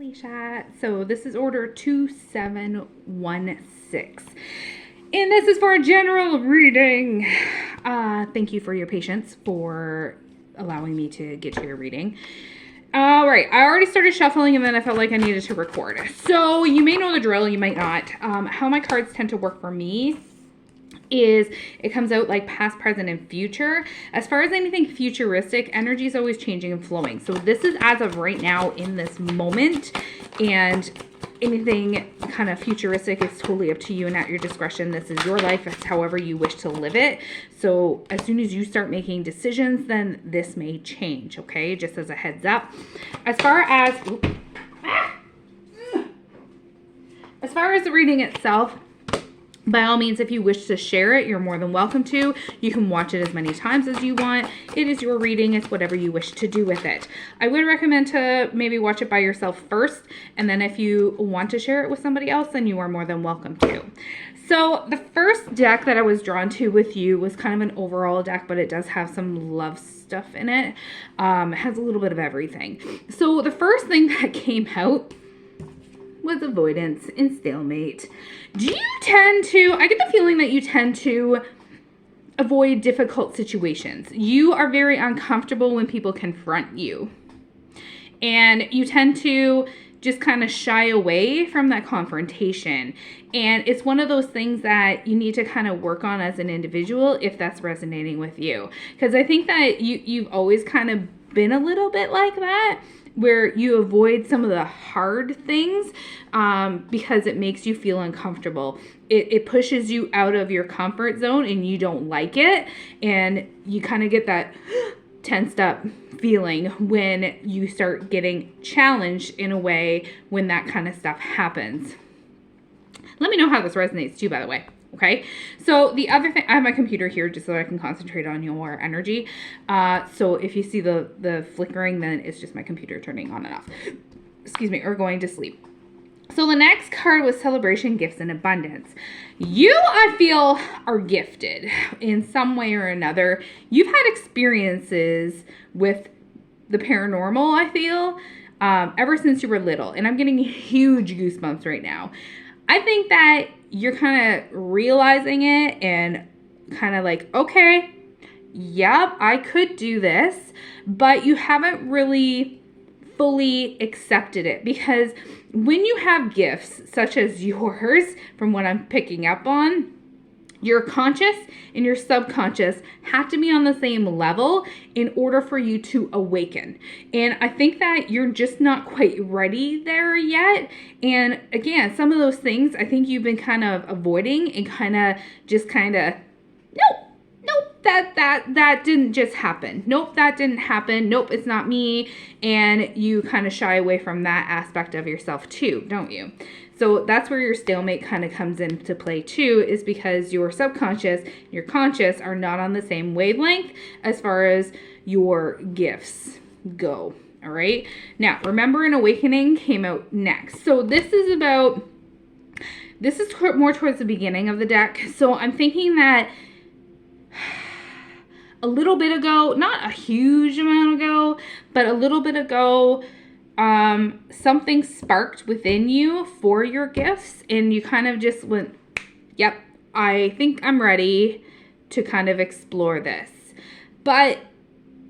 Alicia. So this is order 2716. And this is for a general reading. Thank you for your patience for allowing me to get to your reading. All right, I already started shuffling and then I felt like I needed to record. So you may know the drill, you might not. How my cards tend to work for me is it comes out like past, present, and future. As far as anything futuristic, energy is always changing and flowing. So this is as of right now in this moment, and anything kind of futuristic is totally up to you and at your discretion. This is your life. It's however you wish to live it. So as soon as you start making decisions, then this may change, okay? Just as a heads up. As far as the reading itself, by all means, if you wish to share it, you're more than welcome to. You can watch it as many times as you want. It is your reading. It's whatever you wish to do with it. I would recommend to maybe watch it by yourself first, and then if you want to share it with somebody else, then you are more than welcome to. So the first deck that I was drawn to with you was kind of an overall deck, but it does have some love stuff in it. It has a little bit of everything. So the first thing that came out was avoidance and stalemate. Do you tend to, I get the feeling that you tend to avoid difficult situations. You are very uncomfortable when people confront you. And you tend to just kind of shy away from that confrontation. And it's one of those things that you need to kind of work on as an individual if that's resonating with you. Because I think that you've always kind of been a little bit like that, where you avoid some of the hard things because it makes you feel uncomfortable. It pushes you out of your comfort zone and you don't like it. And you kind of get that tensed up feeling when you start getting challenged in a way when that kind of stuff happens. Let me know how this resonates too, by the way. Okay, so the other thing, I have my computer here just so that I can concentrate on your energy. So if you see the flickering, then it's just my computer turning on and off. Excuse me, or going to sleep. So the next card was celebration, gifts, and abundance. You, I feel, are gifted in some way or another. You've had experiences with the paranormal, I feel, ever since you were little. And I'm getting huge goosebumps right now. I think that you're kind of realizing it and kind of like, okay, yep, I could do this, but you haven't really fully accepted it, because when you have gifts such as yours, from what I'm picking up on, your conscious and your subconscious have to be on the same level in order for you to awaken. And I think that you're just not quite ready there yet. And again, some of those things I think you've been kind of avoiding and nope, that didn't just happen. Nope, that didn't happen. Nope, it's not me. And you kind of shy away from that aspect of yourself too, don't you? So that's where your stalemate kind of comes into play too, is because your subconscious and your conscious are not on the same wavelength as far as your gifts go. All right. Now, remember, an awakening came out next. So this is more towards the beginning of the deck. So I'm thinking that a little bit ago, not a huge amount ago, but a little bit ago, something sparked within you for your gifts, and you kind of just went, yep, I think I'm ready to kind of explore this. But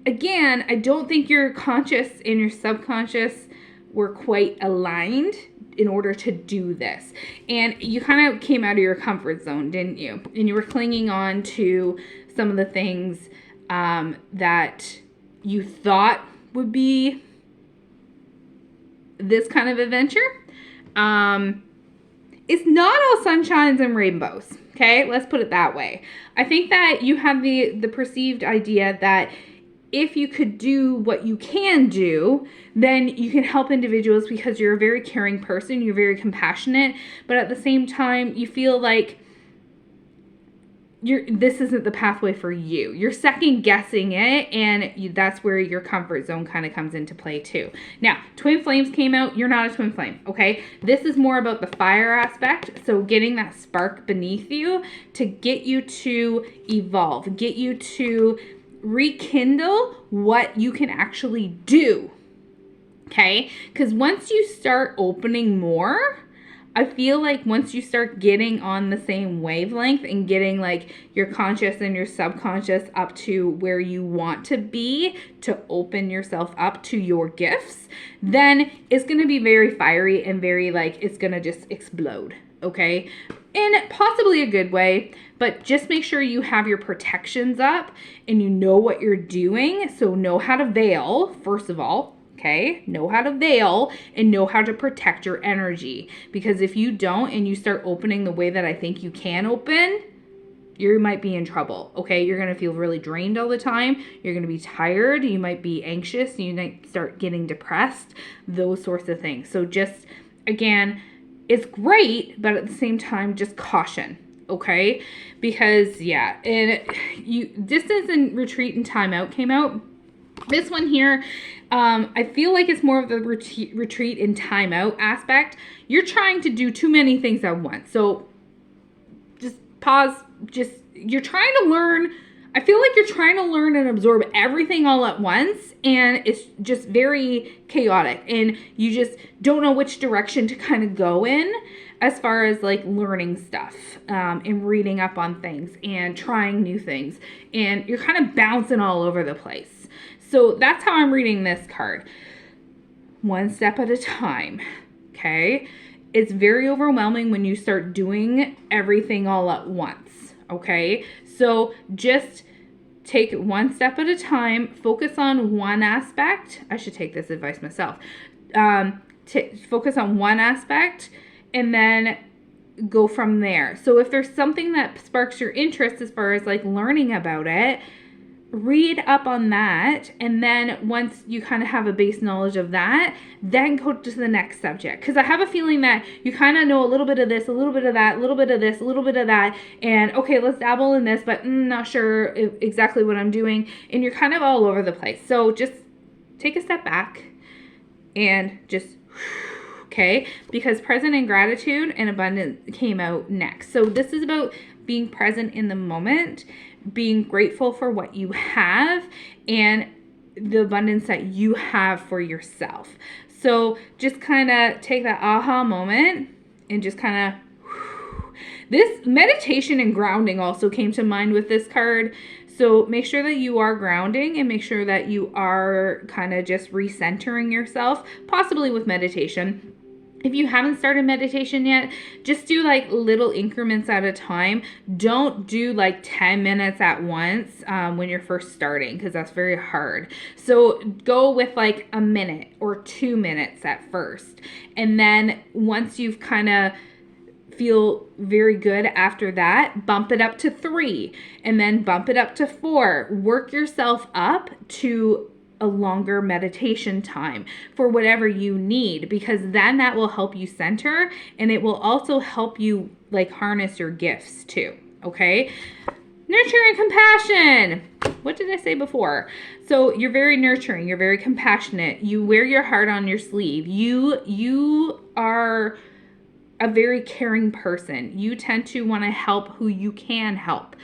again, I don't think your conscious and your subconscious were quite aligned in order to do this. And you kind of came out of your comfort zone, didn't you? And you were clinging on to some of the things that you thought would be this kind of adventure. It's not all sunshines and rainbows, okay? Let's put it that way. I think that you have the perceived idea that if you could do what you can do, then you can help individuals because you're a very caring person, you're very compassionate, but at the same time, you feel like this isn't the pathway for you. You're second guessing it, and that's where your comfort zone kind of comes into play too. Now, twin flames came out. You're not a twin flame, okay? This is more about the fire aspect. So getting that spark beneath you to get you to evolve, get you to rekindle what you can actually do. Okay? Because once you start opening more, I feel like once you start getting on the same wavelength and getting like your conscious and your subconscious up to where you want to be to open yourself up to your gifts, then it's going to be very fiery and very like it's going to just explode. Okay? In possibly a good way, but just make sure you have your protections up and you know what you're doing. So know how to veil, first of all. Okay, know how to veil and know how to protect your energy. Because if you don't and you start opening the way that I think you can open, you might be in trouble. Okay, you're going to feel really drained all the time. You're going to be tired. You might be anxious. You might start getting depressed, those sorts of things. So just, again, it's great, but at the same time, just caution. Okay, because yeah, and distance and retreat and timeout came out. This one here, I feel like it's more of the retreat and timeout aspect. You're trying to do too many things at once. So just pause. You're trying to learn. I feel like you're trying to learn and absorb everything all at once. And it's just very chaotic. And you just don't know which direction to kind of go in as far as like learning stuff and reading up on things and trying new things. And you're kind of bouncing all over the place. So that's how I'm reading this card. One step at a time, okay? It's very overwhelming when you start doing everything all at once, okay? So just take it one step at a time. Focus on one aspect. I should take this advice myself. Focus on one aspect and then go from there. So if there's something that sparks your interest as far as like learning about it, read up on that, and then once you kind of have a base knowledge of that, then go to the next subject. Because I have a feeling that you kind of know a little bit of this, a little bit of that, a little bit of this, a little bit of that, and okay, let's dabble in this, but not sure exactly what I'm doing, and you're kind of all over the place. So just take a step back and just okay, because present and gratitude and abundance came out next. So this is about being present in the moment, being grateful for what you have and the abundance that you have for yourself. So just kind of take that aha moment and just kind of, this meditation and grounding also came to mind with this card. So make sure that you are grounding and make sure that you are kind of just recentering yourself, possibly with meditation. If you haven't started meditation yet, just do like little increments at a time. Don't do like 10 minutes at once when you're first starting, because that's very hard. So go with like a minute or 2 minutes at first. And then once you've kind of feel very good after that, bump it up to 3 and then bump it up to 4. Work yourself up to a longer meditation time for whatever you need, because then that will help you center and it will also help you like harness your gifts too. Okay. Nurture and compassion. What did I say before? So you're very nurturing. You're very compassionate. You wear your heart on your sleeve. You are a very caring person. You tend to want to help who you can help.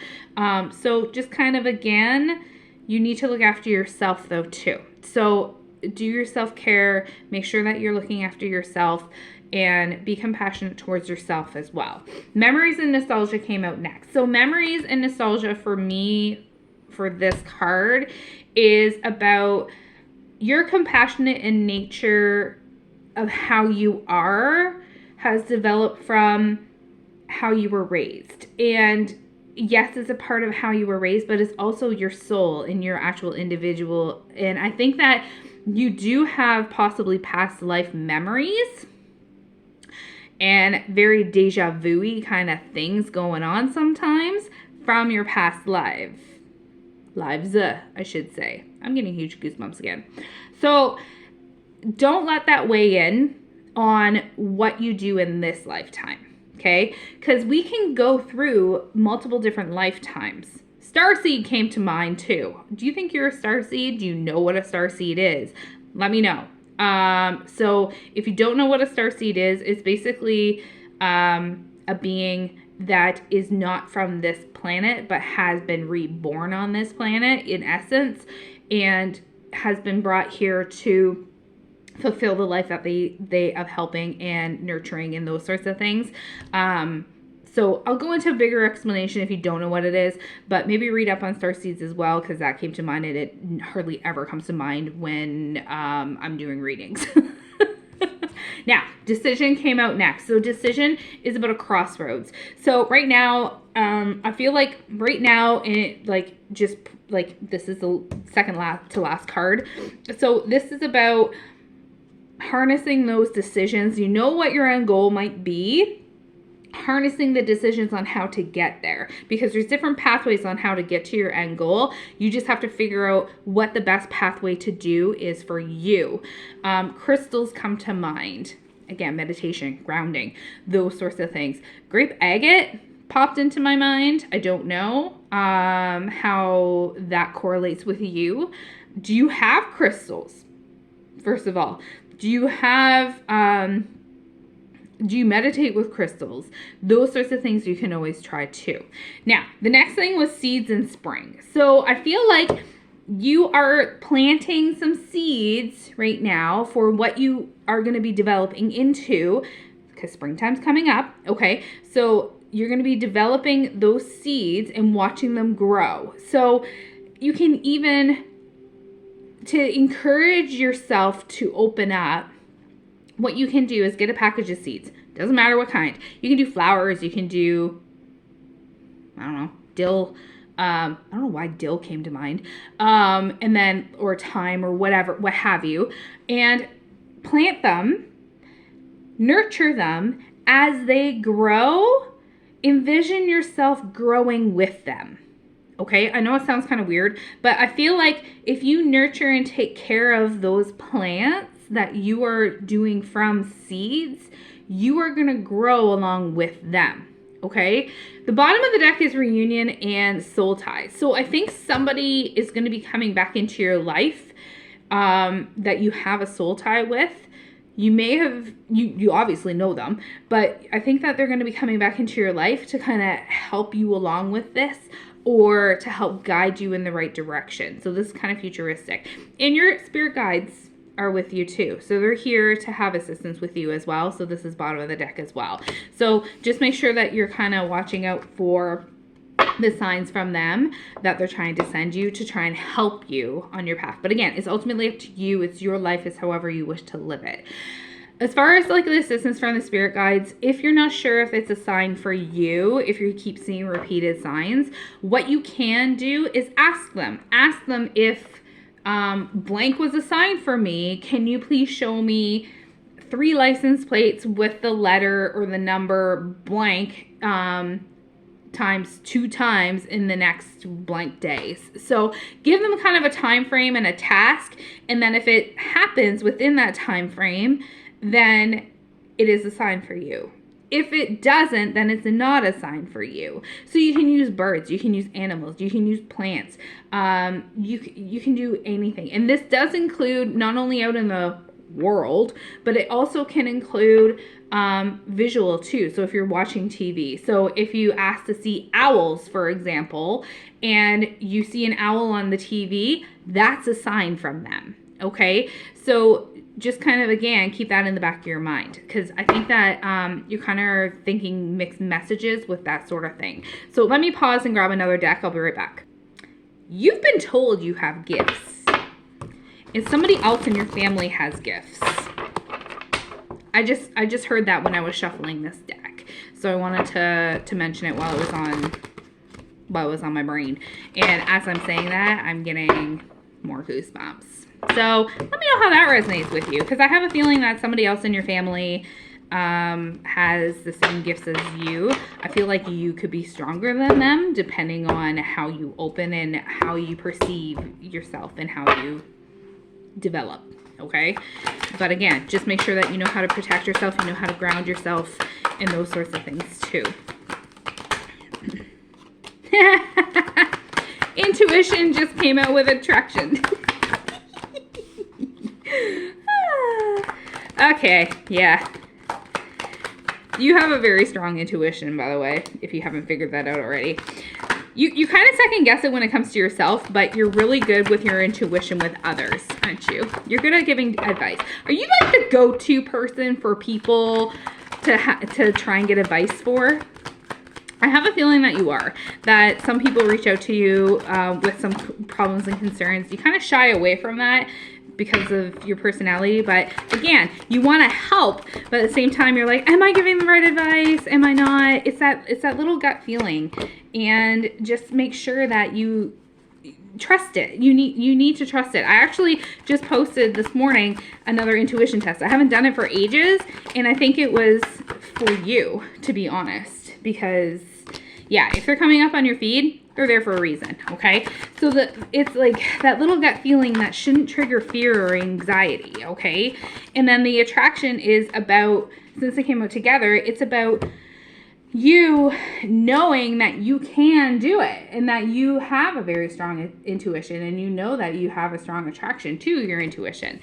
So just kind of, again, you need to look after yourself though too. So do your self-care, make sure that you're looking after yourself, and be compassionate towards yourself as well. Memories and nostalgia came out next. So memories and nostalgia for me, for this card, is about your compassionate in nature of how you are has developed from how you were raised. And yes, it's a part of how you were raised, but it's also your soul and your actual individual. And I think that you do have possibly past life memories and very deja vu-y kind of things going on sometimes from your past lives, I should say. I'm getting huge goosebumps again. So don't let that weigh in on what you do in this lifetime. Okay, because we can go through multiple different lifetimes. Starseed came to mind too. Do you think you're a starseed? Do you know what a starseed is? Let me know. So if you don't know what a starseed is, it's basically a being that is not from this planet but has been reborn on this planet in essence and has been brought here to fulfill the life that they of helping and nurturing and those sorts of things. So I'll go into a bigger explanation if you don't know what it is, but maybe read up on starseeds as well, because that came to mind, and it hardly ever comes to mind when I'm doing readings. Now, decision came out next. So decision is about a crossroads. So right now, I feel like right now, this is the second to last card. So this is about harnessing those decisions. You know what your end goal might be. Harnessing the decisions on how to get there, because there's different pathways on how to get to your end goal. You just have to figure out what the best pathway to do is for you. Crystals come to mind. Again, meditation, grounding, those sorts of things. Grape agate popped into my mind. I don't know how that correlates with you. Do you have crystals? First of all, do you meditate with crystals? Those sorts of things you can always try too. Now, the next thing was seeds in spring. So I feel like you are planting some seeds right now for what you are going to be developing into, because springtime's coming up. Okay, so you're going to be developing those seeds and watching them grow. So you can even, to encourage yourself to open up, what you can do is get a package of seeds. Doesn't matter what kind. You can do flowers. You can do, I don't know, dill. I don't know why dill came to mind. And then, or thyme or whatever, what have you. And plant them, nurture them as they grow. Envision yourself growing with them. Okay, I know it sounds kind of weird, but I feel like if you nurture and take care of those plants that you are doing from seeds, you are going to grow along with them. Okay, the bottom of the deck is reunion and soul ties. So I think somebody is going to be coming back into your life that you have a soul tie with. You may have, you obviously know them, but I think that they're going to be coming back into your life to kind of help you along with this, or to help guide you in the right direction. So this is kind of futuristic. And your spirit guides are with you too. So they're here to have assistance with you as well. So this is bottom of the deck as well. So just make sure that you're kind of watching out for the signs from them that they're trying to send you to try and help you on your path. But again, it's ultimately up to you. It's your life. It's however you wish to live it. As far as like the assistance from the spirit guides, if you're not sure if it's a sign for you, if you keep seeing repeated signs, what you can do is ask them. Ask them if blank was a sign for me. Can you please show me 3 license plates with the letter or the number blank times 2 times in the next blank days. So give them kind of a time frame and a task, and then if it happens within that time frame, then it is a sign for you. If it doesn't, then it's not a sign for you. So you can use birds, you can use animals, you can use plants, you can do anything. And this does include not only out in the world, but it also can include visual too. So if you're watching TV, so if you ask to see owls, for example, and you see an owl on the TV, that's a sign from them. Okay, so just kind of, again, keep that in the back of your mind, because I think that you're kind of thinking mixed messages with that sort of thing. So let me pause and grab another deck. I'll be right back. You've been told you have gifts, and somebody else in your family has gifts. I just heard that when I was shuffling this deck, so I wanted to mention it while it was on my brain. And as I'm saying that, I'm getting more goosebumps. So let me know how that resonates with you, because I have a feeling that somebody else in your family has the same gifts as you. I feel like you could be stronger than them depending on how you open and how you perceive yourself and how you develop. Okay, but again, just make sure that you know how to protect yourself, you know how to ground yourself, and those sorts of things too. Intuition just came out with attraction. Okay, yeah. You have a very strong intuition, by the way, if you haven't figured that out already. You kind of second guess it when it comes to yourself, but you're really good with your intuition with others, aren't you? You're good at giving advice. Are you like the go-to person for people to try and get advice for? I have a feeling that you are. That some people reach out to you with some problems and concerns. You kind of shy away from that because of your personality, but again, you want to help, but at the same time you're like, am I giving the right advice? Am I not? It's that little gut feeling, and just make sure that you trust it. You need to trust it. I actually just posted this morning another intuition test. I haven't done it for ages, and I think it was for you, to be honest, because yeah, if they're coming up on your feed, they're there for a reason, okay? So it's like that little gut feeling that shouldn't trigger fear or anxiety, okay? And then the attraction is about, since they came out together, it's about you knowing that you can do it and that you have a very strong intuition, and you know that you have a strong attraction to your intuition.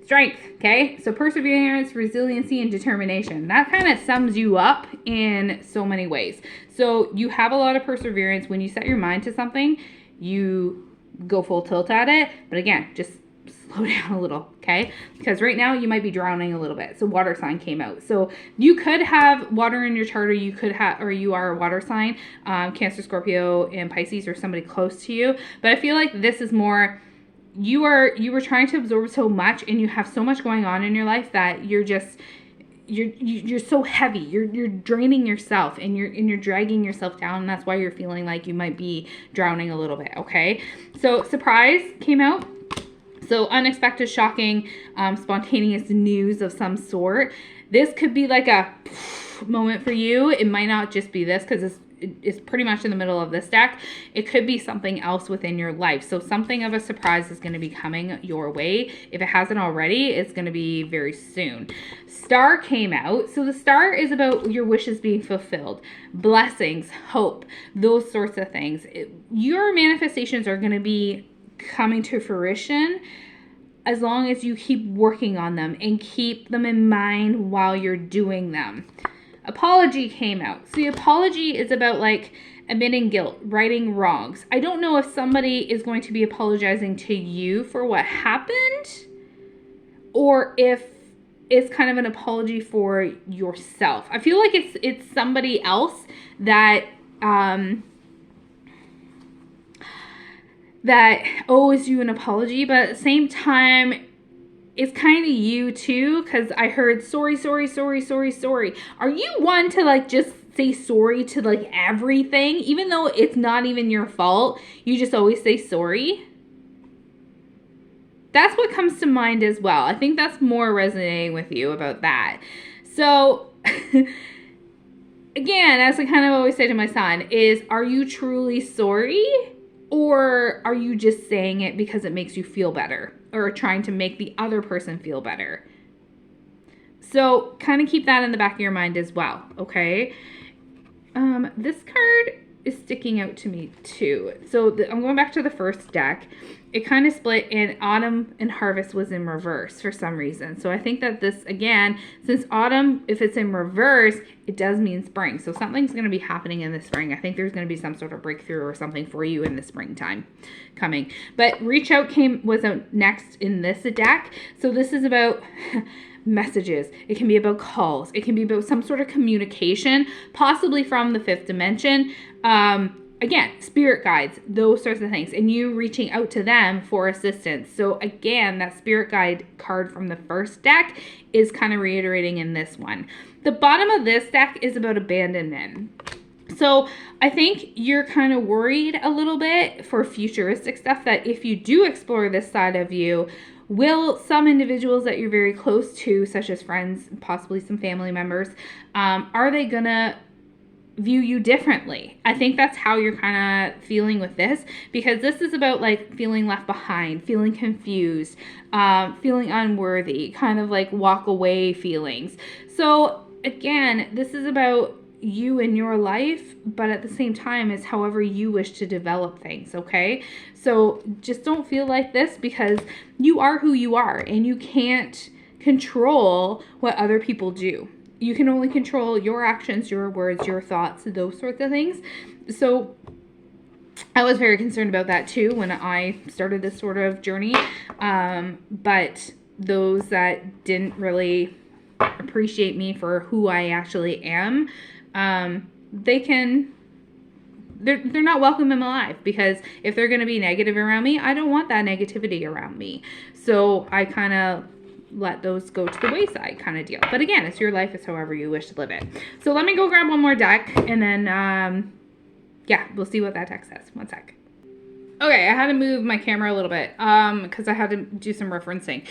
Strength, okay? So perseverance, resiliency, and determination. That kind of sums you up in so many ways. So you have a lot of perseverance. When you set your mind to something, you go full tilt at it. But again, just slow down a little, okay? Because right now you might be drowning a little bit. So water sign came out. So you could have water in your chart, or you could have, or you are a water sign, Cancer, Scorpio, and Pisces, or somebody close to you. But I feel like this is more, you were trying to absorb so much, and you have so much going on in your life that you're so heavy. You're draining yourself, and you're dragging yourself down, and that's why you're feeling like you might be drowning a little bit, okay? So surprise came out. So unexpected, shocking, spontaneous news of some sort. This could be like a moment for you. It might not just be this, because it's pretty much in the middle of this deck. It could be something else within your life. So something of a surprise is going to be coming your way. If it hasn't already, it's going to be very soon. Star came out. So the star is about your wishes being fulfilled, blessings, hope, those sorts of things. Your manifestations are going to be coming to fruition as long as you keep working on them and keep them in mind while you're doing them. Apology came out. So the apology is about like admitting guilt, righting wrongs. I don't know if somebody is going to be apologizing to you for what happened, or if it's kind of an apology for yourself. I feel like it's somebody else that that owes you an apology, but at the same time, it's kind of you too, because I heard sorry. Are you one to like just say sorry to like everything, even though it's not even your fault? You just always say sorry? That's what comes to mind as well. I think that's more resonating with you about that. So again, as I kind of always say to my son, is are you truly sorry? Or are you just saying it because it makes you feel better, or trying to make the other person feel better? So kind of keep that in the back of your mind as well, okay? This card is sticking out to me too. So I'm going back to the first deck. It kind of split, and autumn and harvest was in reverse for some reason. So I think that this, again, since autumn, if it's in reverse, it does mean spring. So something's going to be happening in the spring. I think there's going to be some sort of breakthrough or something for you in the springtime coming. But reach out was out next in this deck. So this is about messages. It can be about calls. It can be about some sort of communication, possibly from the fifth dimension. Again, spirit guides, those sorts of things, and you reaching out to them for assistance. So again, that spirit guide card from the first deck is kind of reiterating in this one. The bottom of this deck is about abandonment. So I think you're kind of worried a little bit for futuristic stuff, that if you do explore this side of you, will some individuals that you're very close to, such as friends, possibly some family members, are they gonna view you differently? I think that's how you're kind of feeling with this, because this is about like feeling left behind, feeling confused, feeling unworthy, kind of like walk away feelings. So again, this is about you in your life, but at the same time is however you wish to develop things, okay? So just don't feel like this, because you are who you are, and you can't control what other people do. You can only control your actions, your words, your thoughts, those sorts of things. So I was very concerned about that too when I started this sort of journey. But those that didn't really appreciate me for who I actually am, they're not welcome in my life, because if they're going to be negative around me, I don't want that negativity around me. So I kind of let those go to the wayside kind of deal. But again, it's your life. It's however you wish to live it. So let me go grab one more deck, and then, yeah, we'll see what that deck says. One sec. Okay, I had to move my camera a little bit because I had to do some referencing.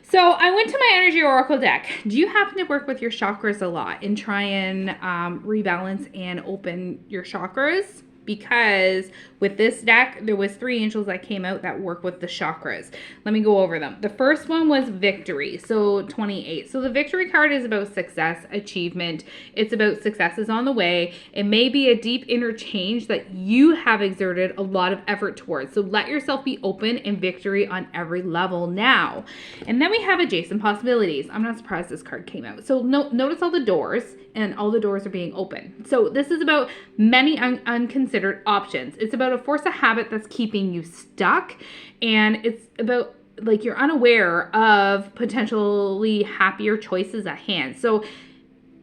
So I went to my Energy Oracle deck. Do you happen to work with your chakras a lot and try and rebalance and open your chakras? Because with this deck, there was 3 angels that came out that work with the chakras. Let me go over them. The first one was Victory, so 28. So the Victory card is about success, achievement. It's about successes on the way. It may be a deep inner change that you have exerted a lot of effort towards. So let yourself be open in victory on every level now. And then we have Adjacent Possibilities. I'm not surprised this card came out. So notice all the doors, and all the doors are being open. So this is about many unconsidered options. It's about a force of habit that's keeping you stuck, and it's about like you're unaware of potentially happier choices at hand. So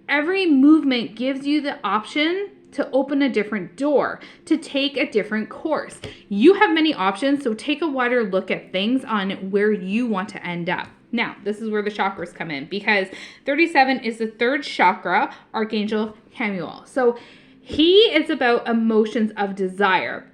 every movement gives you the option to open a different door, to take a different course. You have many options, so take a wider look at things on where you want to end up. Now, this is where the chakras come in, because 37 is the 3rd chakra, Archangel Chamuel. So he is about emotions of desire.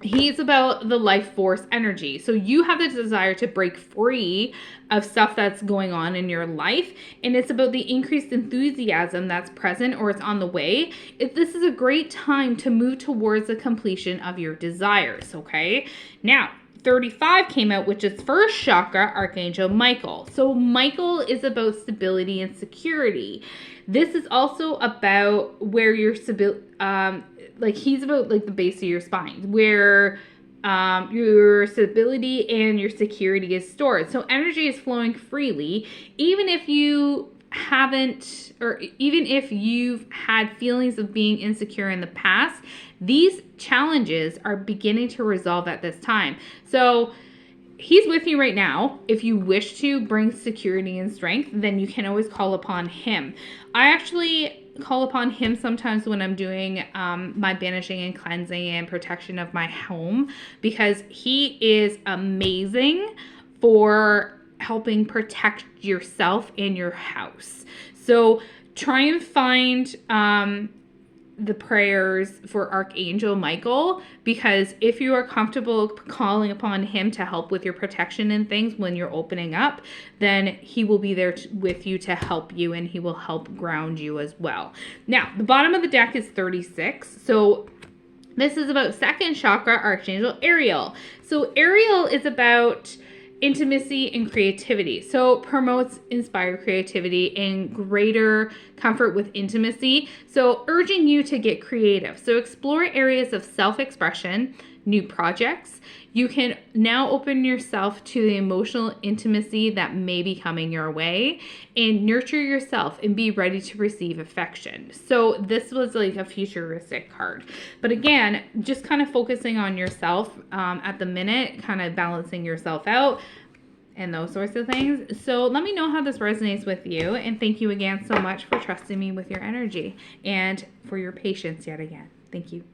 He's about the life force energy. So you have the desire to break free of stuff that's going on in your life. And it's about the increased enthusiasm that's present or it's on the way. This is a great time to move towards the completion of your desires, okay? Now, 35 came out, which is 1st chakra, Archangel Michael. So Michael is about stability and security. This is also about where your he's about like the base of your spine, where your stability and your security is stored. So energy is flowing freely, even if you haven't, or even if you've had feelings of being insecure in the past, these challenges are beginning to resolve at this time. So he's with you right now. If you wish to bring security and strength, then you can always call upon him. I actually call upon him sometimes when I'm doing my banishing and cleansing and protection of my home, because he is amazing for helping protect yourself and your house. So try and find the prayers for Archangel Michael, because if you are comfortable calling upon him to help with your protection and things when you're opening up, then he will be there with you to help you, and he will help ground you as well. Now, the bottom of the deck is 36. So this is about 2nd chakra, Archangel Ariel. So Ariel is about intimacy and creativity. So promotes inspired creativity and greater comfort with intimacy. So urging you to get creative. So explore areas of self-expression, new projects. You can now open yourself to the emotional intimacy that may be coming your way, and nurture yourself and be ready to receive affection. So this was like a futuristic card. But again, just kind of focusing on yourself at the minute, kind of balancing yourself out and those sorts of things. So let me know how this resonates with you. And thank you again so much for trusting me with your energy and for your patience yet again. Thank you.